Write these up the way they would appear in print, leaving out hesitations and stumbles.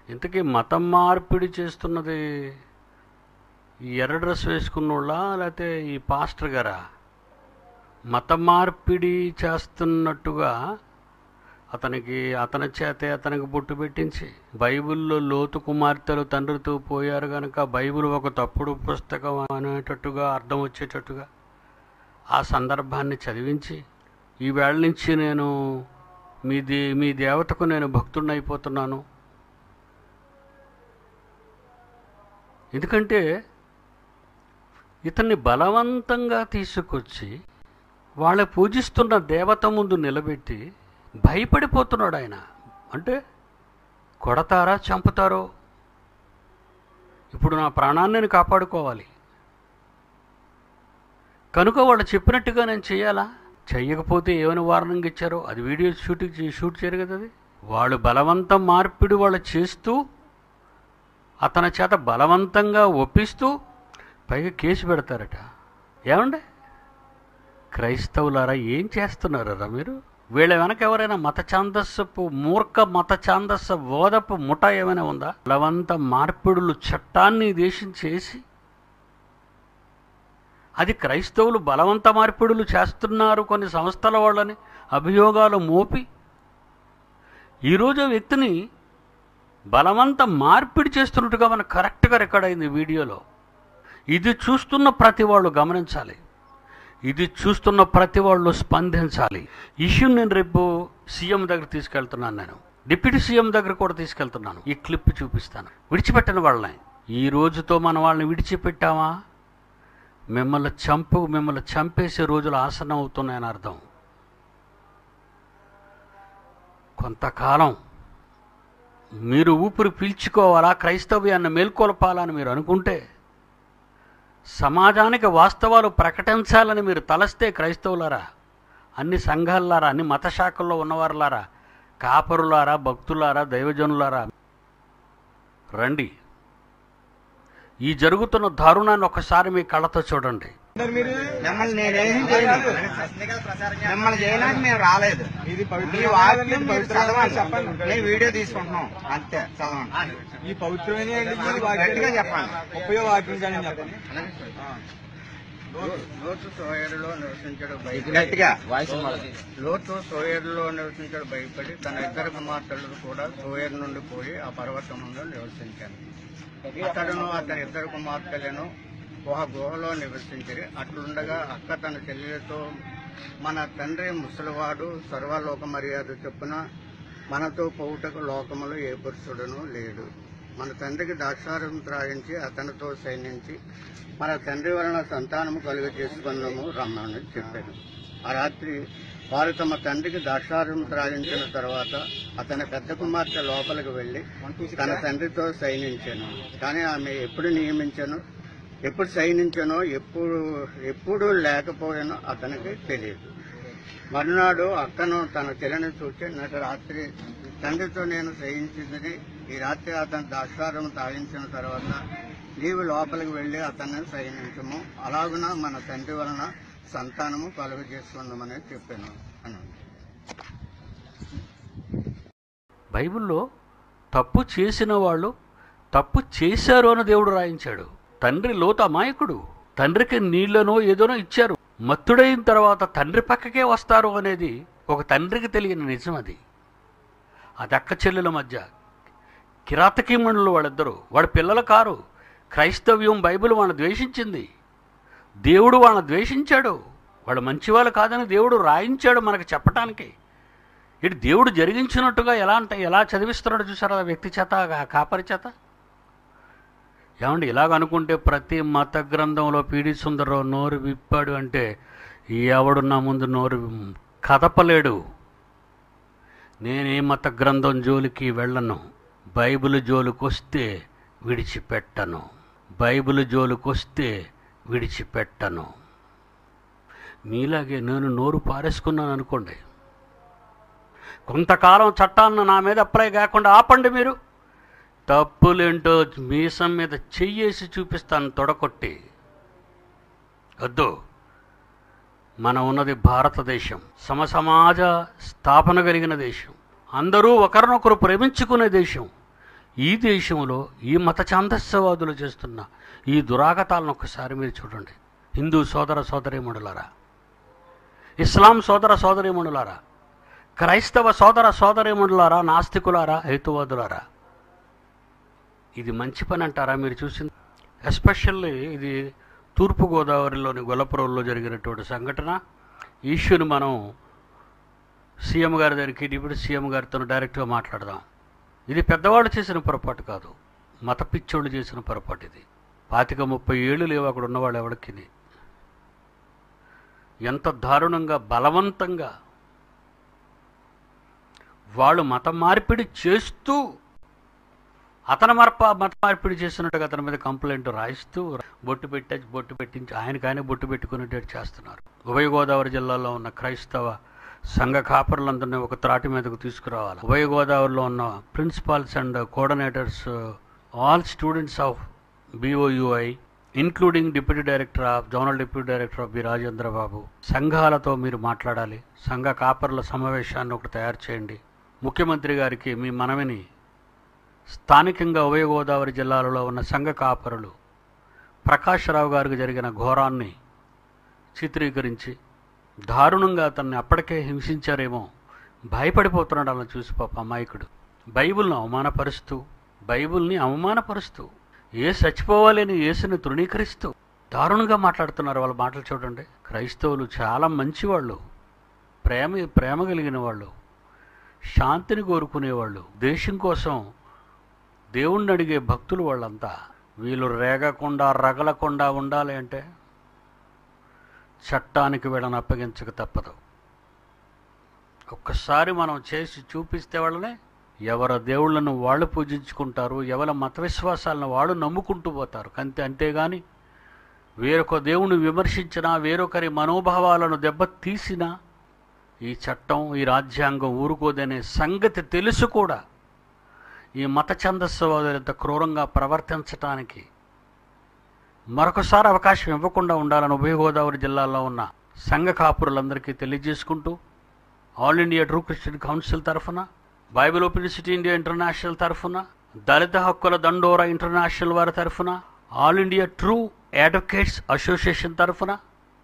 ఇంతకీ మతం మార్పిడి చేస్తున్నది ఈ ఎర్ర డ్రెస్ వేసుకున్నోళ్ళ లేకపోతే ఈ పాస్టర్ గారా? మత మార్పిడి చేస్తున్నట్టుగా అతని చేతే అతనికి బొట్టు పెట్టించి, బైబిల్లో లోతు కుమార్తెలు తండ్రితో పోయారు కనుక బైబిల్ ఒక తప్పుడు పుస్తకం అనేటట్టుగా అర్థం వచ్చేటట్టుగా ఆ సందర్భాన్ని చదివించి, ఈ వేళ నుంచి నేను మీ దేవతకు నేను భక్తుడిని అయిపోతున్నాను. ఎందుకంటే ఇతన్ని బలవంతంగా తీసుకొచ్చి వాళ్ళ పూజిస్తున్న దేవత ముందు నిలబెట్టి భయపడిపోతున్నాడు ఆయన. అంటే కొడతారా, చంపుతారో, ఇప్పుడు నా ప్రాణాన్ని నేను కాపాడుకోవాలి కనుక వాళ్ళు చెప్పినట్టుగా నేను చేయాలా? చెయ్యకపోతే ఏమైనా వార్నింగ్ ఇచ్చారో అది వీడియో షూట్ చేయరు కదా. అది వాళ్ళు బలవంతం మార్పిడి వాళ్ళు చేస్తూ అతని చేత బలవంతంగా ఒప్పిస్తూ పైగా కేసు పెడతారట. ఏమండి క్రైస్తవులారా, ఏం చేస్తున్నారా మీరు? వీళ్ళ వెనక ఎవరైనా మూర్ఖ మత ఛాందస్సు బోధపు ముఠ ఏమైనా ఉందా? బలవంత మార్పిడులు చట్టాన్ని దేశం చేసి అది క్రైస్తవులు బలవంత మార్పిడులు చేస్తున్నారు కొన్ని సంస్థల వాళ్ళని అభియోగాలు మోపి ఈరోజు వ్యక్తిని బలవంత మార్పిడి చేస్తున్నట్టుగా మనకు కరెక్ట్గా రికార్డ్ అయింది వీడియోలో. ఇది చూస్తున్న ప్రతి వాళ్ళు గమనించాలి, ఇది చూస్తున్న ప్రతి వాళ్ళు స్పందించాలి. ఇష్యూని నేను రేపు సీఎం దగ్గర తీసుకెళ్తున్నాను, నేను డిప్యూటీ సీఎం దగ్గర కూడా తీసుకెళ్తున్నాను. ఈ క్లిప్ చూపిస్తాను. విడిచిపెట్టిన వాళ్ళని ఈ రోజుతో మన వాళ్ళని విడిచిపెట్టామా, మిమ్మల్ని చంపేసే రోజులు ఆసనం అవుతున్నాయని అర్థం. కొంతకాలం మీరు ఊపిరి పీల్చుకోవాలా, క్రైస్తవ్యాన్ని మేల్కొల్పాలని మీరు అనుకుంటే, సమాజానికి వాస్తవాలు ప్రకటించాలని మీరు తలస్తే, క్రైస్తవులారా, అన్ని సంఘాలారా, అన్ని మత శాఖల్లో ఉన్నవారులారా, కాపరులారా, భక్తులారా, దైవజనులారా, రండి. ఈ జరుగుతున్న దారుణాన్ని ఒకసారి మీ కళ్ళతో చూడండి. మిమ్మల్ని చేయడానికి మేము రాలేదు. నేను వీడియో తీసుకుంటున్నాం అంతే. చదవండి. ఈ పవిత్రమైన గట్టిగా చెప్పండి. ఉపయోగవాక్యం చెప్పండి. లోతు సోయరులో నివసించడు భయపడి తన ఇద్దరు కుమార్తెలు కూడా సోయరు నుండి పోయి ఆ పర్వతములో నివసించాను. అతడును అతని ఇద్దరు కుమార్తెలను ఒక గుహలో నివసించిరి. అట్లుండగా అక్క తన చెల్లెలతో, మన తండ్రి ముసలివాడు, సర్వలోక మర్యాద చొప్పున మనతో పోవుటకు లోకములో ఏ పురుషుడును లేడు. మన తండ్రికి ద్రాక్షారసం త్రాగించి అతనితో సైనించి మన తండ్రి వలన సంతానము కలుగ చేసుకున్నాము రమ్మని చెప్పాను. ఆ రాత్రి వారు తమ తండ్రికి ద్రాక్షారసం త్రాగించిన తర్వాత అతని పెద్ద కుమార్తె లోపలికి వెళ్లి తన తండ్రితో సైనించాను. కానీ ఆమె ఎప్పుడు సైనించానో ఎప్పుడు లేకపోయానో అతనికి తెలియదు. మరునాడు అక్కను తన చెల్లిని చూసి, నేటి రాత్రి తండ్రితో నేను సహించిందని, ఈ రాత్రి అతను ద్రాక్షారసం తాగించిన తర్వాత నీవు లోపలికి వెళ్లి అతన్ని సైనించము, అలాగున మన తండ్రి వలన సంతానము కలుగ చేసుకుందామని చెప్పాను అని. బైబిల్లో తప్పు చేసిన వాళ్ళు తప్పు చేశారు అని దేవుడు రాయించాడు. తండ్రి లోతు అమాయకుడు. తండ్రికి నీళ్లనో ఏదోనో ఇచ్చారు. మత్తుడైన తర్వాత తండ్రి పక్కకే వస్తారు అనేది ఒక తండ్రికి తెలియని నిజం. అది అక్క చెల్లెల మధ్య కిరాతకీమణులు వాళ్ళిద్దరూ. వాడి పిల్లలు కారు. క్రైస్తవ్యం, బైబిల్ వాళ్ళని ద్వేషించింది. దేవుడు వాళ్ళని ద్వేషించాడు. వాళ్ళు మంచివాళ్ళు కాదని దేవుడు రాయించాడు మనకు చెప్పటానికి. ఇటు దేవుడు జరిగించినట్టుగా ఎలా చదివిస్తున్నాడు చూసారా వ్యక్తి చేత, కాపరి చేత. ఏమండి ఇలాగ అనుకుంటే ప్రతి మత గ్రంథంలో పీడి సుందరరావు నోరు విప్పాడు అంటే ఎవడు నా ముందు నోరు కదపలేడు. నేనే మత గ్రంథం జోలికి వెళ్ళను. బైబిల్ జోలికొస్తే విడిచిపెట్టను. మీలాగే నేను నోరు పారేసుకున్నాను అనుకోండి, కొంతకాలం చట్టాన్ని నా మీద అప్లై కాకుండా ఆపండి. మీరు తప్పులేంటో మీసం మీద చెయ్యేసి చూపిస్తాను తొడకొట్టి. వద్దు. మనం ఉన్నది భారతదేశం, సమసమాజ స్థాపన కలిగిన దేశం, అందరూ ఒకరినొకరు ప్రేమించుకునే దేశం. ఈ దేశంలో ఈ మత ఛాందస్యవాదులు చేస్తున్న ఈ దురాగతాలను ఒక్కసారి మీరు చూడండి. హిందూ సోదర సోదరీమణులారా, ఇస్లాం సోదర సోదరీమణులారా, క్రైస్తవ సోదర సోదరీమణులారా, నాస్తికులారా, హేతువాదులారా, ఇది మంచి పని అంటారా మీరు చూసింది? ఎస్పెషల్లీ ఇది తూర్పుగోదావరిలోని గొల్లపురంలో జరిగినటువంటి సంఘటన. ఈ ఇష్యూని మనం సీఎం గారి దగ్గరికి, డిప్యూటీ సీఎం గారితో డైరెక్ట్గా మాట్లాడదాం. ఇది పెద్దవాళ్ళు చేసిన పొరపాటు కాదు, మత పిచ్చోళ్ళు చేసిన పొరపాటు ఇది. 25-30 ఏళ్ళు లేవు అక్కడ ఉన్నవాళ్ళు ఎవరికి. ఎంత దారుణంగా బలవంతంగా వాళ్ళు మత మార్పిడి చేస్తూ, మత మార్పిడి చేస్తున్నట్టుగా అతని మీద కంప్లైంట్ రాయిస్తూ బొట్టు పెట్టించి ఆయనకాయనే బొట్టు పెట్టుకునేటట్టు చేస్తున్నారు. ఉభయ గోదావరి జిల్లాలో ఉన్న క్రైస్తవ సంఘ కాపరులందరినీ ఒక త్రాటి మీదకు తీసుకురావాలి. ఉభయ గోదావరిలో ఉన్న principals and coordinators, all students of BOUI, including zonal deputy director of B Rajendra Babu, సంఘాలతో మీరు మాట్లాడాలి. సంఘ కాపరుల సమావేశాన్ని ఒకటి తయారు చేయండి. ముఖ్యమంత్రి గారికి మీ మనవిని స్థానికంగా ఉభయ గోదావరి జిల్లాలలో ఉన్న సంఘ కాపరులు ప్రకాశ్రావు గారికి జరిగిన ఘోరాన్ని చిత్రీకరించి దారుణంగా అతన్ని అప్పటికే హింసించారేమో భయపడిపోతున్నాడు అలా చూసి పాప అమాయకుడు. బైబిల్ని అవమానపరుస్తూ చచ్చిపోవాలని యేసుని తృణీకరిస్తూ దారుణంగా మాట్లాడుతున్నారు. వాళ్ళ మాటలు చూడండి. క్రైస్తవులు చాలా మంచివాళ్ళు, ప్రేమ కలిగిన వాళ్ళు, శాంతిని కోరుకునేవాళ్ళు, దేశం కోసం దేవుణ్ణి అడిగే భక్తులు వాళ్ళంతా. వీళ్ళు రేగకుండా రగలకుండా ఉండాలి అంటే చట్టానికి వీళ్ళని అప్పగించక తప్పదు. ఒక్కసారి మనం చేసి చూపిస్తే వాళ్ళనే ఎవరి దేవుళ్ళను వాళ్ళు పూజించుకుంటారు, ఎవరి మత విశ్వాసాలను వాళ్ళు నమ్ముకుంటూ పోతారు. అంతేగాని వేరొక దేవుని విమర్శించినా, వేరొకరి మనోభావాలను దెబ్బతీసినా ఈ చట్టం, ఈ రాజ్యాంగం ఊరుకోదనే సంగతి తెలుసు కూడా ఈ మత ఛందస్సువాదులు ఇంత క్రూరంగా ప్రవర్తించటానికి మరొకసారి అవకాశం ఇవ్వకుండా ఉండాలని ఉభయ గోదావరి జిల్లాలో ఉన్న సంఘ కాపురులందరికీ తెలియజేసుకుంటూ, all India true Christian council తరఫున, Bible open city India international తరఫున, దళిత హక్కుల దండోరా ఇంటర్నేషనల్ వారి తరఫున, all India true advocates association తరఫున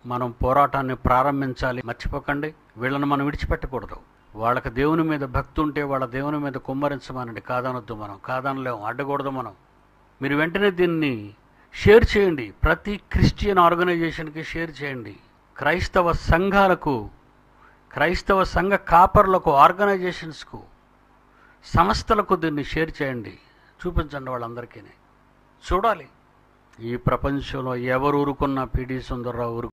మనం పోరాటాన్ని ప్రారంభించాలి. మర్చిపోకండి, వీళ్ళని మనం విడిచిపెట్టకూడదు. వాళ్ళకి దేవుని మీద భక్తి ఉంటే వాళ్ళ దేవుని మీద కుమ్మరించమనండి. కాదనొద్దు, మనం కాదనలేము, అడ్డకూడదు మనం. మీరు వెంటనే దీన్ని షేర్ చేయండి. ప్రతి క్రిస్టియన్ ఆర్గనైజేషన్కి షేర్ చేయండి. క్రైస్తవ సంఘాలకు, క్రైస్తవ సంఘ కాపర్లకు, ఆర్గనైజేషన్స్కు, సంస్థలకు దీన్ని షేర్ చేయండి. చూపించండి వాళ్ళందరికీ. చూడాలి ఈ ప్రపంచంలో ఎవరు ఊరుకున్నా పిడి సుందర్రావు